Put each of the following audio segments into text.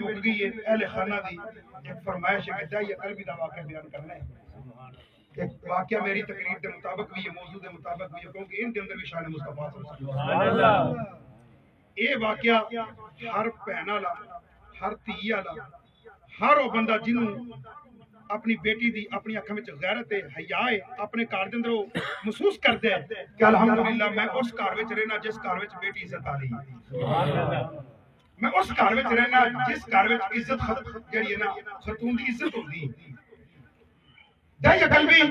مک گئی ہے اہل خانہ دی ایک فرمائش ہے کہ دائی قلبی دا واقعہ بیان کرنا ہے کہ واقعہ میری تقریر دے مطابق بھی ہے موضوع دے مطابق بھی ہے کیونکہ ان کے اندر بھی شان مصطفیٰ صلی اللہ علیہ وسلم سبحان اللہ یہ واقعہ ہر بہن والا ہر دھی والا ہر وہ بندہ جنوں اپنی بیٹی دی اپنی اکھاں وچ غیرت ہے حیا ہے اپنے گھر دے اندر محسوس کردا ہے کہ الحمدللہ میں اس گھر وچ رہنا جس گھر وچ بیٹی عزت والی ہے سبحان اللہ میں اس گھر وچ رہنا جس گھر وچ عزت جڑی ہے نا خاتون دی عزت ہوندی ہے دائی قلبی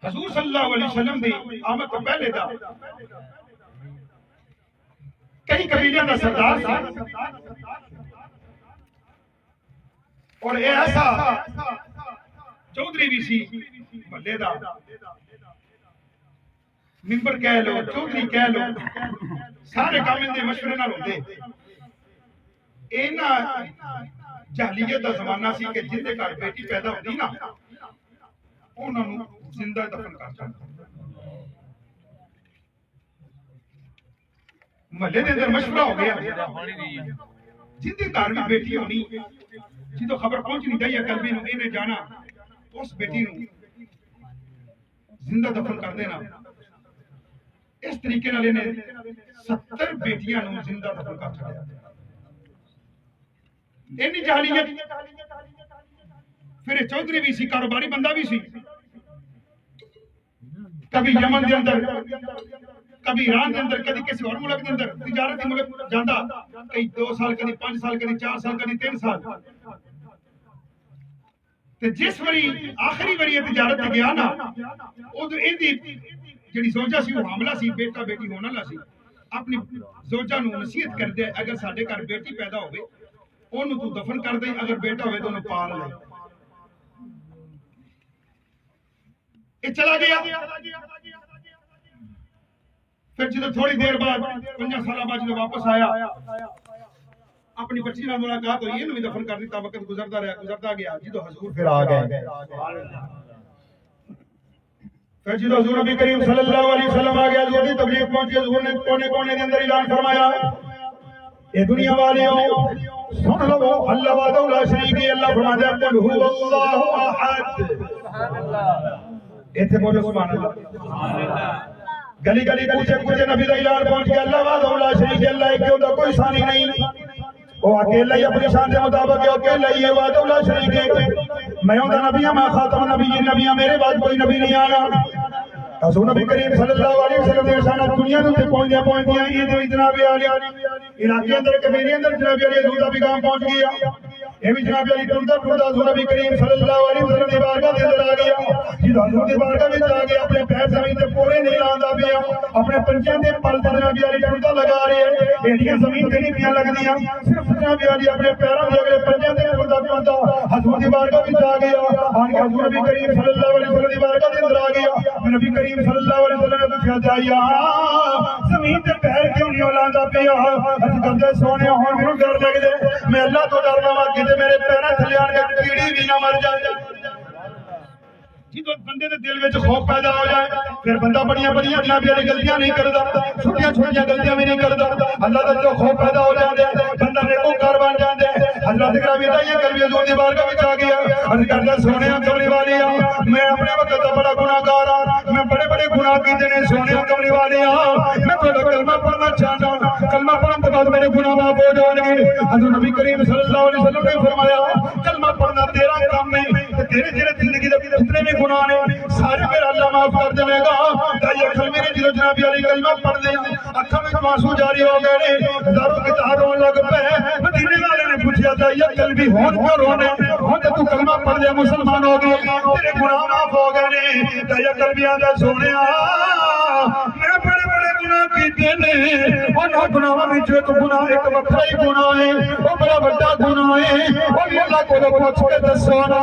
حضور صلی اللہ علیہ وسلم دی آمد تو پہلے دا کئی قبیلیاں دا سردار تھا اور ایسا چودھری بھی سی محلے دا ممبر کہہ لو چودھری کہہ لو سارے کام ان دے مشورے نال ہوندے اینا جہلیت دا زمانہ سی کہ جن دے گھر بیٹی پیدا ہوندی نا انہاں نوں زندہ دفن کر چھڈنا محلے دے اندر مشورہ ہو گیا جن دے گھر بھی بیٹی ہونی جدو خبر پہنچنی دائی قلبی نو اینے جانا اس بیٹی نو زندہ دفن کر دینا اس طریقے نال انہیں 70 بیٹیاں نو زندہ دفن کر چھڈیا اینی جہلیت پھر چودھری بھی سی کاروباری بندہ بھی سی کبھی یمن دے اندر کبھی ایران دے اندر کبھی کسی اور ملک دے اندر تجارتی ملک جاندا کئی 2 سال کبھی 5 سال کبھی 4 سال کبھی 3 سال تے جس وری آخری وری تجارت تے گیا نا او تو ایندی جڑی زوجہ سی وہ حاملہ سی بیٹا بیٹی ہونے والا سی اپنی زوجہ نو نصیحت کر دے اگر ساڈے گھر بیٹی پیدا ہوے اونوں تو دفن کر دے اگر بیٹا ہوے تو اونوں پال لے یہ چلا گیا پھر جب تھوڑی دیر بعد 5 سال بعد جب واپس آیا اپنی بچی نال ملاقات ہوئی انہوں بھی دفن کر دیتا وقت گزرتا رہا گزرتا گیا جدو حضور پھر آ گئے پھر جدو حضور نبی کریم صلی اللہ علیہ وسلم آ گیا حضور دی تبلیغ پہنچی حضور نے کونے کونے دے اندر اعلان فرمایا اے دنیا والیوں سن لو اللہ وحدہ لا شریک ہے اللہ فرماتا ہے قل هو اللہ احد سبحان اللہ ایتھے بولو سبحان اللہ سبحان اللہ گلی گلی کوچے نبی دا اعلان پہنچ گیا اللہ وحدہ لا شریک ہے اللہ ایک ہوتا کوئی ثانی نہیں وہ اکیلا ہی اپنی شان کے مطابق ہے اکیلا ہی ہے وحدہ لا شریک ہے میں ہوں نبی ہوں میں خاتم النبیین نبی ہوں میرے بعد کوئی نبی نہیں آنا حضور نبی کریم صلی اللہ علیہ وسلم نے شانت دنیا تے پہنچ گیا یہ جناب علی علاقے اندر قبیلے اندر جناب علی حضور دا پیغام پہنچ گیا یہ بھی جناب علی ٹردا حضور نبی کریم صلی اللہ علیہ وسلم دی بارگاہ دے اندر آ گیا جی حضور دی بارگاہ وچ آ گیا اپنے پیر زمین تے پورے نہیں لاندا پیا اپنے پنجاں دے پل تے جناب علی ٹردا لگا رہے ہیں ایڈیاں زمین تے نہیں پیاں لگدیاں صرف جناب علی اپنے پیراں دے اگلے پنجاں تے ٹردا حضور دی بارگاہ وچ آ گیا آن کے حضور نبی کریم صلی اللہ علیہ وسلم دی بارگاہ دے اندر آ گیا نبی کریم صلی اللہ علیہ وسلم نے پوچھا جایا زمین تے پیر کیوں نہیں لاندا پیا اج کدے سونے ہون مینوں ڈر لگدے میں اللہ تو ڈرنا وا کہ میرے پیراں تھلے آن کے کیڑی بھی نہ مر جائے جدو بندے دے دل وچ خوف پیدا ہو جائے پھر بندہ بڑیاں بڑیاں جناب علی غلطیاں نہیں کردا چھوٹیاں چھوٹیاں غلطیاں بھی نہیں کردا اللہ دا جو خوف پیدا ہو جاندا ہے بندہ نیکوکار بن جاندا ہے حضرت گرامی دائی کلبی حضور دی بارگاہ وچ آ گیا عرض کردا سونیا کملی والیا میں اپنے وقت دا بڑا گناہگار ہاں میں بڑے بڑے گناہ کیتے نے سونیا کملی والیا میں تہاڈا کلمہ پڑھنا چاہندا کلمہ پڑھن تو بعد میرے گناہ معاف ہو جان گے حضور نبی کریم صلی اللہ علیہ وسلم نے فرمایا کلمہ پڑھنا تیرا کام ہے تیرے جڑے زندگی دے جتنے بھی گناہ نے سارے میرا اللہ معاف کر دے گا دائی اکھل میرے جدو جناب علی کلمہ پڑھ دے اکھاں وچ آنسو جاری ہو گئے نے ہزاروں کے تار رون لگ پے مدینے والے نے پوچھا دائی اکھل بھی ہون کیوں رونے ہن تے تو کلمہ پڑھ دے مسلمان ہو گئے تیرے گناہ معاف ہو گئے نے دائی اکھل بھی آندا سونیا میں بڑے بڑے گناہ کیتے نے انہاں گناہاں وچ ایک گناہ ایک وکھرا ہی گناہ ہے او بڑا بڑا گناہ ہے او اللہ کو پوچھ کے دسو نا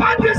5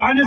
5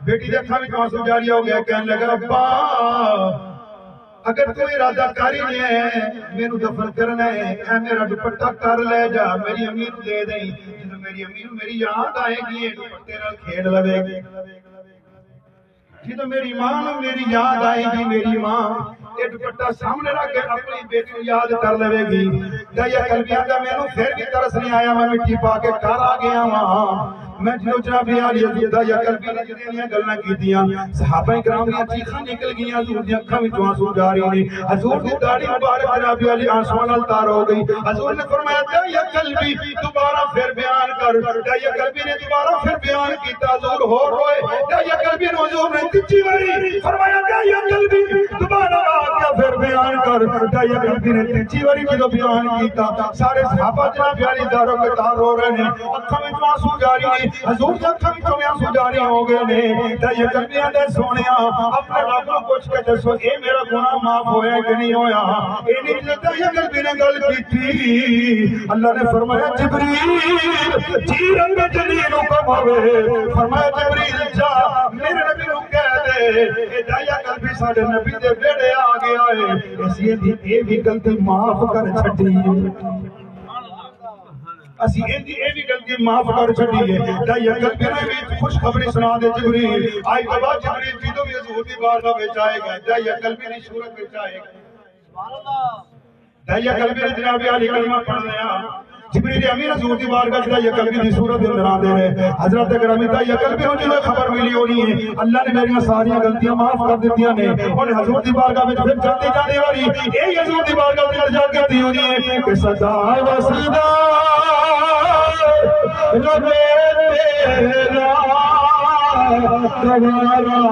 بیٹی دے اکھاں وچ آنسو جاری ہو گیا کہنے لگا ابا اگر تو ارادہ کاری لے میرے دفن کرنا ہے اے میرا دوپٹہ کر لے جا میری امی نو دے دیں جدوں میری امی نو میری یاد آئے گی یہ دوپٹے نال کھیڈ لوے گی جدوں میری ماں نو میری یاد آئے گی میری ماں یہ دوپٹہ سامنے رکھ کے اپنی بیٹی کو یاد کر لے گی دیا قلبی آندا مینوں پھر بھی ترس نہیں آیا میں مٹی پا کے گھر آ گیا ہاں میں جو جناب علی حضور دا یا قلبی نے جڑیاں گلاں کیتیاں صحابہ کرام دی چیخاں نکل گئیاں حضور دی اکھاں وچوں آنسو جاری نے حضور دی داڑھی مبارک جناب علی آنسواں نال تار ہو گئی حضور نے فرمایا یا قلبی دوبارہ پھر بیان کر یا قلبی نے دوبارہ پھر بیان کیتا حضور ہو روئے یا قلبی نے حضور نے تیجی واری فرمایا یا قلبی دوبارہ کیا پھر بیان کر یا قلبی نے تیجی واری جو بیان کیتا سارے صحابہ جناب علی دارو کے تار ہو رہے ہیں اکھاں وچوں آنسو جاری نے حضور دے اکھاں وچوں آنسو جاری ہو گئے نے تے یہ قلبیاں دے سونیا اپنے رب نوں پوچھ کے دسو اے میرا گناہ معاف ہویا کہ نہیں ہویا اے نہیں جدا یہ قلبی نے گل کیتی اللہ نے فرمایا جبریل جی رب جلیل حکم ہوے فرمایا جبریل جا میرے نبی نوں کہہ دے اے دایا قلبی ساڈے نبی دے بیڑے آ گیا ہے اس یہ بھی غلطی معاف کر چھڈی اسی اے بھی غلطی معاف کر چھڈی ہے تے یہ قلبی نے بھی خوشخبری سنا دے جبریل آئی بابا جبریل جدوں بھی حضور دی بارگاہ وچ آئے گا تے یہ قلبی دی صورت وچ آئے گا سبحان اللہ تے یہ قلبی نے جناب علی کلمہ پڑھ لیا جبریل امین حضور دی بارگاہ تے یہ قلبی دی صورت اندر آ دے رہے حضرت گرامی تے یہ قلبی نوں جو خبر ملی ہونی ہے اللہ نے میری ساری غلطیاں معاف کر دتیاں نے اور حضور دی بارگاہ وچ پھر جاندے جاندے والی اے حضور دی بارگاہ وچ جا کے دی ہونی ہے کہ صدا وسدا رب تیرا دوبارہ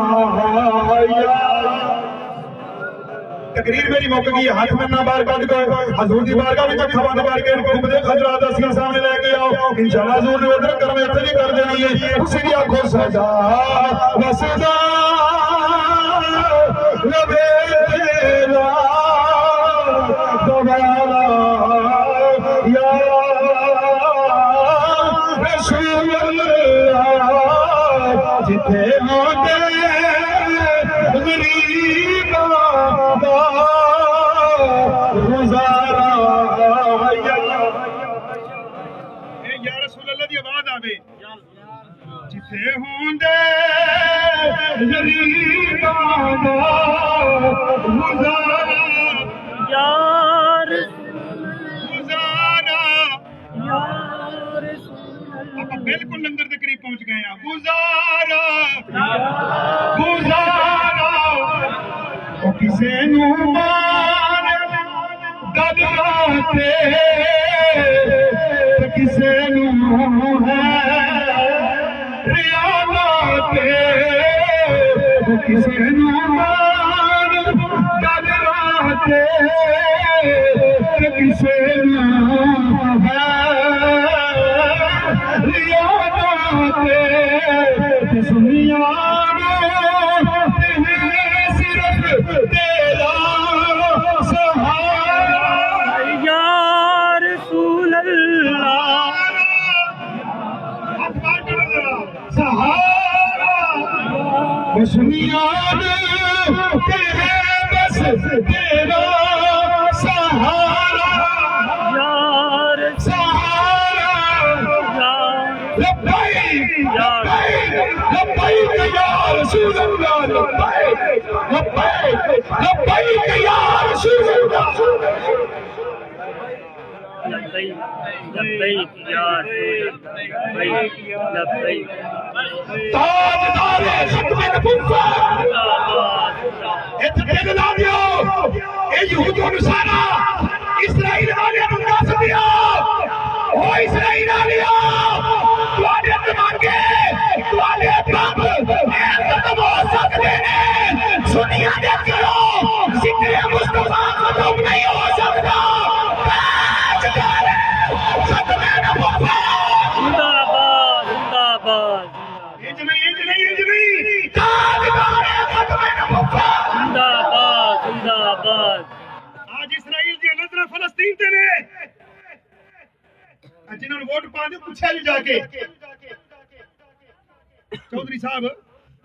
تقریر میری موقع کی ہاتھ میں نہ بار کر دو حضور دی بارگاہ وچ اکھاں بند کر کے حکم دے خجرات اساں سامنے لے کے آؤ انشاءاللہ حضور نے ادھر کرم اتنے نہیں کر دینی ہے اسی دی آنکھوں سجا وسدا رب تیرا دوبارہ یا رسول اللہ جتھے ہوندے غریباں دا گزارا یا رسول اللہ دی آواز آوے جتھے ہوندے غریباں دا گزارا یا بالکل لنگر دے قریب پہنچ گئے ہیں گزارا گزارا او کسے نو مان دباتے تے کسے نو ہے ریاضاتے او کسے نو مان دباتے تے کسے نو ہے دنیا صرف تیرا سہارا یا رسول اللہ سہارا بسنیاد تیرے بس تیرا سہارا یار سہارا لبیک لبیک یا رسول اللہ لبیک لبیک لبیک یا رسول اللہ لبیک یا لبیک لبیک تاجدار ختم نبوت اتنے لا دیو اے یہود و نصارا اسرائیل والے نوں دس دیا او اسرائیل والیا تواڈے دماغے تواڈے باب ختم ہو سکتے ہیں سنیا دے کرو ذکر مصطفیٰ ختم نہیں ہو سکتا تاجدار ختم نبوت زندہ باد زندہ باد آج اسرائیل دی نظر فلسطین تے نے جنہوں نے ووٹ پا دے پوچھا جا کے چودھری صاحب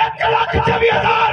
1,24,000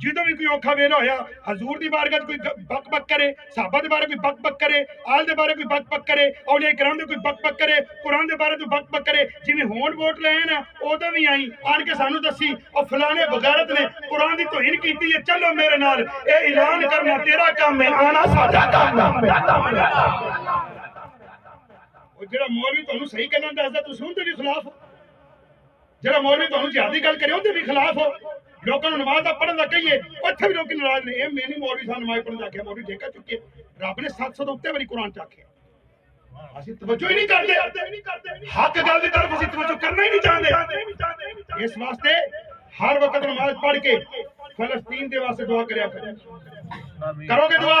ਜਦੋਂ ਵੀ ਕੋਈ ਔਖਾ ਵੇਲਾ ਹੋਇਆ ਹਜ਼ੂਰ ਦੀ ਬਾਰਗਾਹ 'ਚ ਕੋਈ ਬਕ-ਬਕ ਕਰੇ ਸਾਹਬਾ ਦੇ ਬਾਰੇ ਕੋਈ ਬਕ-ਬਕ ਕਰੇ ਆਲ ਦੇ ਬਾਰੇ ਕੋਈ ਬਕ-ਬਕ ਕਰੇ ਔਲੀਆ ਕਿਰਾਮ ਦੇ ਕੋਈ ਬਕ-ਬਕ ਕਰੇ ਕੁਰਾਨ ਦੇ ਬਾਰੇ ਕੋਈ ਬਕ-ਬਕ ਕਰੇ ਜਿਵੇਂ ਹੋਣ ਵੋਟ ਲੈਣ ਉਦੋਂ ਵੀ ਆਈ ਆਣ ਕੇ ਸਾਨੂੰ ਦੱਸੀ ਉਹ ਫਲਾਣੇ ਬਗੈਰਤ ਨੇ ਕੁਰਾਨ ਦੀ ਤੋਹੀਨ ਕੀਤੀ ਹੈ ਚਲੋ ਮੇਰੇ ਨਾਲ ਇਹ ਐਲਾਨ ਕਰਨਾ ਤੇਰਾ ਕੰਮ ਹੈ ਆਣਾ ਸਾਡਾ ਕੰਮ ਹੈ ਉਹ ਜਿਹੜਾ ਮੌਲਵੀ ਤੁਹਾਨੂੰ ਸਹੀ ਗੱਲਾਂ ਦੱਸਦਾ ਤੁਸੀਂ ਉਹਦੇ ਵੀ ਖਿਲਾਫ ਹੋ। ਜਿਹੜਾ ਮੌਲਵੀ ਤੁਹਾਨੂੰ ਜਿਹਾਦੀ ਗੱਲ ਕਰੇ ਉਹਦੇ ਵੀ ਖਿਲਾਫ ਹੋ। ਲੋਕਾਂ ਨੂੰ ਨਮਾਜ਼ ਦਾ ਪੜ੍ਹਨ ਦਾ ਕਹੀਏ ਉੱਥੇ ਵੀ ਲੋਕ ਨਾਰਾਜ਼ ਨੇ। ਇਹ ਮੈਨੀ ਮੌਲਵੀ ਸਾਨੂੰ ਨਮਾਜ਼ ਪੜ੍ਹਨ ਦਾ ਆਖਿਆ, ਮੌਲਵੀ ਠੇਕਾ ਚੁੱਕੇ। ਰੱਬ ਨੇ 700 ਤੋਂ ਉੱਤੇ ਵਾਰੀ ਕੁਰਾਨ ਚ ਆਖਿਆ। ਅਸੀਂ ਤਵੱਜੋ ਹੀ ਨਹੀਂ ਕਰਦੇ, ਹੱਕ ਗੱਲ ਦੀ ਤਰਫ ਅਸੀਂ ਤਵੱਜੋ ਕਰਨਾ ਹੀ ਨਹੀਂ ਚਾਹੁੰਦੇ। ਇਸ ਵਾਸਤੇ ਹਰ ਵਕਤ ਨਮਾਜ਼ ਪੜ੍ਹ ਕੇ ਫਲਸਤੀਨ ਦੇ ਵਾਸਤੇ ਦੁਆ ਕਰਿਆ ਕਰੋ। ਕਰੋਗੇ ਦੁਆ?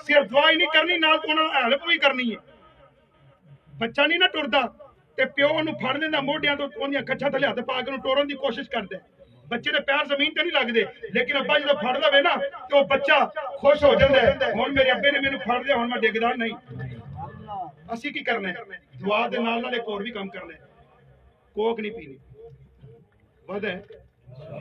ਸਿਰਫ ਦੁਆ ਹੀ ਨਹੀਂ ਕਰਨੀ, ਨਾਲ ਉਹਨਾਂ ਨੂੰ ਹੈਲਪ ਵੀ ਕਰਨੀ ਹੈ। ਬੱਚਾ ਨਹੀਂ ਨਾ ਟੁਰਦਾ ਤੇ ਪਿਓ ਉਹਨੂੰ ਫੜ ਲੈਂਦਾ ਮੋਢਿਆਂ ਤੋਂ, ਉਹਦੀਆਂ ਕੱਛਾਂ ਥੱਲੇ ਹੱਥ ਪਾ ਕੇ ਉਹਨੂੰ ਟੋਰਨ ਦੀ ਕੋਸ਼ਿਸ਼ ਕਰਦਾ। ਬੱਚੇ ਦੇ ਪੈਰ ਜ਼ਮੀਨ ਤੇ ਨਹੀਂ ਲੱਗਦੇ, ਲੇਕਿਨ ਅੱਬਾ ਜਦੋਂ ਫੜ ਲਵੇ ਨਾ ਤੇ ਉਹ ਬੱਚਾ ਖੁਸ਼ ਹੋ ਜਾਂਦਾ ਹੈ। ਹੁਣ ਮੇਰੇ ਅੱਬੇ ਨੇ ਮੈਨੂੰ ਫੜ ਲਿਆ, ਹੁਣ ਮੈਂ ਡਿੱਗਦਾ ਨਹੀਂ। ਅਸੀਂ ਕੀ ਕਰਨਾ ਹੈ? ਦੁਆ ਦੇ ਨਾਲ ਨਾਲ ਇੱਕ ਹੋਰ ਵੀ ਕੰਮ ਕਰਨਾ ਹੈ। ਕੋਕ ਨਹੀਂ ਪੀਣੀ। ਵਾਦਾ ਹੈ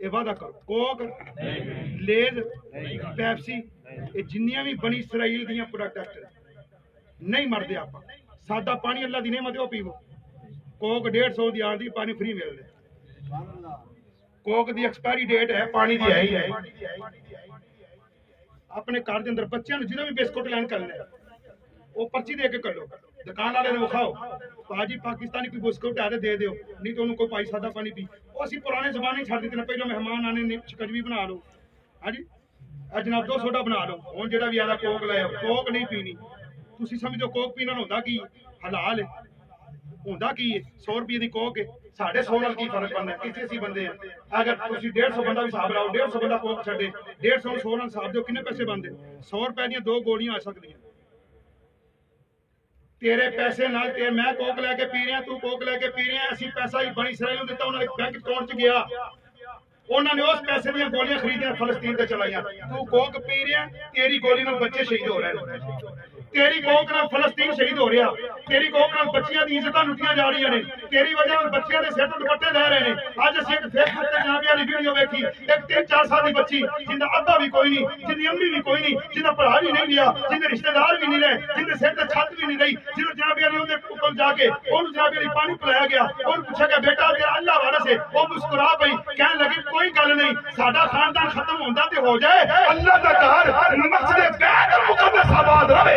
ਇਹ ਵਾਦਾ ਕਰੋ ਕੋਕ, ਲੇਜ਼, ਪੈਪਸੀ, ਇਹ ਜਿੰਨੀਆਂ ਵੀ ਬਣੀ ਇਸਰਾਈਲ ਦੀਆਂ ਪ੍ਰੋਡਕਟ ਨਹੀਂ ਮਰਦੇ ਆਪਾਂ। ਸਾਡਾ ਪਾਣੀ ਅੱਲਾ ਦੀ ਨਿਹਮਤ ਹੈ, ਉਹ ਪੀਵੋ। ਕੋਕ 150 ਦੀ ਆਉਂਦੀ, ਪਾਣੀ ਫ੍ਰੀ ਮਿਲਦਾ। ਕੋਕ ਦੀ ਐਕਸਪਾਇਰੀ ਡੇਟ ਹੈ, ਪਾਣੀ ਦੀ ਹੈ ਹੀ ਹੈ। ਆਪਣੇ ਘਰ ਦੇ ਅੰਦਰ ਬੱਚਿਆਂ ਨੂੰ ਜਦੋਂ ਵੀ ਬਿਸਕੁਟ ਲੈਣ ਕਰਨਾ ਹੈ ਉਹ ਪਰਚੀ ਦੇ ਕੇ ਕੱਢੋ, ਦੁਕਾਨ ਵਾਲੇ ਨੂੰ ਵਿਖਾਓ, ਭਾਜੀ ਪਾਕਿਸਤਾਨੀ ਕੋਈ ਬਿਸਕੁਟ ਆ ਦੇ ਦਿਓ, ਨਹੀਂ ਤਾਂ ਉਹਨੂੰ ਕੋਈ ਭਾਈ ਸਾਦਾ ਪਾਣੀ ਪੀ। ਉਹ ਅਸੀਂ ਪੁਰਾਣੇ ਜ਼ਮਾਨੇ ਛੱਡ ਦਿੱਤੇ ਨੇ। ਪਹਿਲਾਂ ਮਹਿਮਾਨ ਆਣੇ ਨੇ ਸ਼ਿਕੰਜਵੀ ਬਣਾ ਲਓ, ਹਾਂਜੀ ਅਜਨਾਬੋ ਸੋਡਾ ਬਣਾ ਲਓ। ਹੁਣ ਜਿਹੜਾ ਵੀ ਆਦਾ ਕੋਕ ਲੈ ਆਓ। ਕੋਕ ਨਹੀਂ ਪੀਣੀ। ਤੁਸੀਂ ਸਮਝੋ ਕੋਕ ਪੀਣਾ ਹੁੰਦਾ ਕੀ ਹਲਾਲ ਹੈ? ਹੁੰਦਾ ਕੀ ਹੈ? 100 ਰੁਪਏ ਦੀ ਕੋਕ ਹੈ, ਸਾਡੇ 100 ਨਾਲ ਕੀ ਫਰਕ ਪੈਂਦਾ? ਕਿਸੇ ਅਸੀਂ ਬੰਦੇ ਆ। ਅਗਰ ਤੁਸੀਂ 150 ਬੰਦਾ ਵੀ ਹਿਸਾਬ ਲਾਓ, 150 ਬੰਦਾ ਕੋਕ ਛੱਡੇ, 150 ਨੂੰ 100 ਨਾਲ ਹਿਸਾਬ ਦਿਓ, ਕਿੰਨੇ ਪੈਸੇ ਬਣਦੇ? 100 ਰੁਪਏ ਦੀਆਂ 2 ਗੋਲੀਆਂ ਆ ਸਕਦੀਆਂ। ਤੇਰੇ ਪੈਸੇ ਨਾਲ ਤੇ ਮੈਂ ਕੋਕ ਲੈ ਕੇ ਪੀ ਰਿਹਾ, ਤੂੰ ਕੋਕ ਲੈ ਕੇ ਪੀ ਰਿਹਾ। ਅਸੀਂ ਪੈਸਾ ਹੀ ਬਣੀ ਇਸਰਾਈਲ ਨੂੰ ਦਿੱਤਾ, ਉਹਨਾਂ ਦੇ ਬੈਂਕ ਅਕਾਊਂਟ 'ਚ ਗਿਆ, ਉਹਨਾਂ ਨੇ ਉਸ ਪੈਸੇ ਦੀਆਂ ਗੋਲੀਆਂ ਖਰੀਦੀਆਂ, ਫਲਸਤੀਨ ਤੇ ਚਲਾਈਆਂ। ਤੂੰ ਕੋਕ ਪੀ ਰਿਹਾ, ਤੇਰੀ ਗੋਲੀ ਨਾਲ ਬੱਚੇ ਸ਼ਹੀਦ ਹੋ ਰਹੇ ਨੇ। ਤੇਰੀ ਕੋਕ ਨਾਲ ਫਲਸਤੀਨ ਸ਼ਹੀਦ ਹੋ ਰਿਹਾ। ਤੇਰੀ ਕੋਕ ਨਾਲ ਬੱਚਿਆਂ ਦੀ ਇੱਜ਼ਤਾਂ ਲੁੱਟੀਆਂ ਜਾ ਰਹੀਆਂ ਨੇ। ਤੇਰੀ ਵਜ੍ਹਾ ਨਾਲ ਬੱਚਿਆਂ ਦੇ ਸਿਰ ਤੋਂ ਦੁਪੱਟੇ ਲੈ ਰਹੇ ਨੇ। ਅੱਜ ਅਸੀਂ ਇੱਕ ਫੇਸਬੁੱਕ ਤੇ ਜਨਾਬੀ ਵਾਲੀ ਵੀਡੀਓ ਵੇਖੀ, ਇੱਕ 3-4 ਸਾਲ ਦੀ ਬੱਚੀ ਜਿੰਦਾ ਅੱਬਾ ਵੀ ਕੋਈ ਨਹੀਂ, ਜਿੰਦੀ ਅੰਮੀ ਵੀ ਕੋਈ ਨਹੀਂ, ਜਿਹਦਾ ਭਰਾ ਵੀ ਨਹੀਂ ਲਿਆ, ਜਿਹਦੇ ਰਿਸ਼ਤੇਦਾਰ ਵੀ ਨਹੀਂ ਰਹੇ, ਜਿਹਦੇ ਸਿਰ ਤੇ ਛੱਤ ਵੀ ਨਹੀਂ ਰਹੀ। ਜਦੋਂ ਜਨਾਬੀ ਵਾਲੀ ਉਹਦੇ ਕੋਲ ਜਾ ਕੇ ਉਹਨੂੰ ਜਨਾਬੀ ਵਾਲੀ ਪਾਣੀ ਪਿਲਾਇਆ ਗਿਆ, ਉਹਨੂੰ ਪੁੱਛਿਆ ਗਿਆ ਬੇਟਾ ਤੇਰਾ ਅੱਲਾ ਵਾਰਸ ਹੈ, ਉਹ ਮੁਸਕਰਾ ਪਈ, ਕਹਿਣ ਲੱਗੀ ਕੋਈ ਗੱਲ ਨਹੀਂ, ਸਾਡਾ ਖਾਨਦਾਨ ਖਤਮ ਹੁੰਦਾ ਤੇ ਹੋ ਜਾਏ, ਅੱਲਾ ਦਾ ਘਰ ਮਸਜਿਦ ਬੈਤੁਲ ਮੁਕੱਦਸ ਆਬਾਦ ਰਵੇ।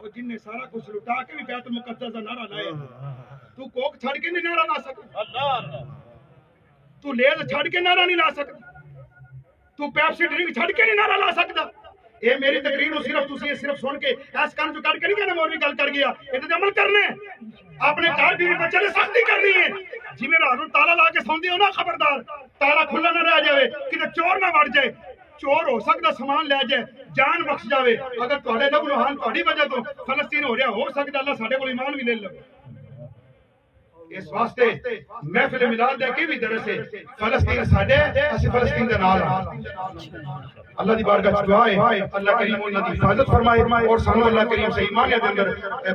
ਉਹ ਜਿੰਨੇ ਸਾਰਾ ਕੁਝ ਲੁਟਾ ਕੇ ਵੀ ਬੈਤੁਲ ਮੁਕੱਦਸ ਦਾ ਨਾਰਾ ਲਾਏ, ਤੂੰ ਕੋਕ ਛੱਡ ਕੇ ਨਹੀਂ ਨਾਰਾ ਲਾ ਸਕਦਾ। ਅੱਲਾਹ ਤੂੰ ਲੇਜ਼ ਛੱਡ ਕੇ ਨਾਰਾ ਨਹੀਂ ਲਾ ਸਕਦਾ। ਤੂੰ ਪੈਪਸੀ ਡਰਿੰਕ ਛੱਡ ਕੇ ਨਹੀਂ ਨਾਰਾ ਲਾ ਸਕਦਾ। ਇਹ ਮੇਰੀ ਤਕਰੀਰ ਨੂੰ ਸਿਰਫ ਤੁਸੀਂ ਸਿਰਫ ਸੁਣ ਕੇ ਇਸ ਕੰਨ ਚੋਂ ਕੱਢ ਕੇ ਨਹੀਂ ਕਹਿੰਦੇ ਮੌਲਵੀ ਗੱਲ ਕਰ ਗਿਆ। ਇਹਦੇ ਤੇ ਅਮਲ ਕਰਨਾ ਹੈ। ਆਪਣੇ ਘਰ ਵੀ ਬੱਚੇ ਨੇ ਸਖਤੀ ਕਰਨੀ ਹੈ। ਜਿਵੇਂ ਰਾਤ ਨੂੰ ਤਾਲਾ ਲਾ ਕੇ ਸੌਂਦੇ ਹੋ ਨਾ, ਖਬਰਦਾਰ ਤਾਲਾ ਖੁੱਲਾ ਨਾ ਰਹਿ ਜਾਵੇ, ਕਿਤੇ ਚੋਰ ਨਾ ਵੜ ਜਾਏ। ਚੋਰ ਹੋ ਸਕਦਾ ਸਮਾਨ ਲੈ ਜਾਏ, ਜਾਨ ਬਖਸ਼ ਜਾਵੇ। ਅਗਰ ਤੁਹਾਡੇ ਲਹੂ ਲੁਹਾਨ ਤੁਹਾਡੀ ਵਜ੍ਹਾ ਤੋਂ ਫਲਸਤੀਨ ਹੋ ਰਿਹਾ, ਹੋ ਸਕਦਾ ਅੱਲਾ ਸਾਡੇ ਕੋਲ ਈਮਾਨ ਵੀ ਲੈ ਲਵੇ। ਇਸ ਵਾਸਤੇ ਮਹਿਫਿਲ ਮਿਲਾਦ ਦਾ ਕੀ ਵੀ ਦਰਸ ਹੈ, ਫਲਸਤੀਨ ਸਾਡੇ, ਅਸੀਂ ਫਲਸਤੀਨ ਦੇ ਨਾਲ ਹਾਂ। ਅੱਲਾ ਦੀ ਬਾਰਗਾਹ ਚ ਦੁਆ ਹੈ ਅੱਲਾ ਕਰੀਮ ਉਹਨਾਂ ਦੀ ਹਿਫਾਜ਼ਤ ਫਰਮਾਏ ਔਰ ਸਾਨੂੰ ਅੱਲਾ ਕਰੀਮ ਸੇ ਈਮਾਨ ਦੇ ਅੰਦਰ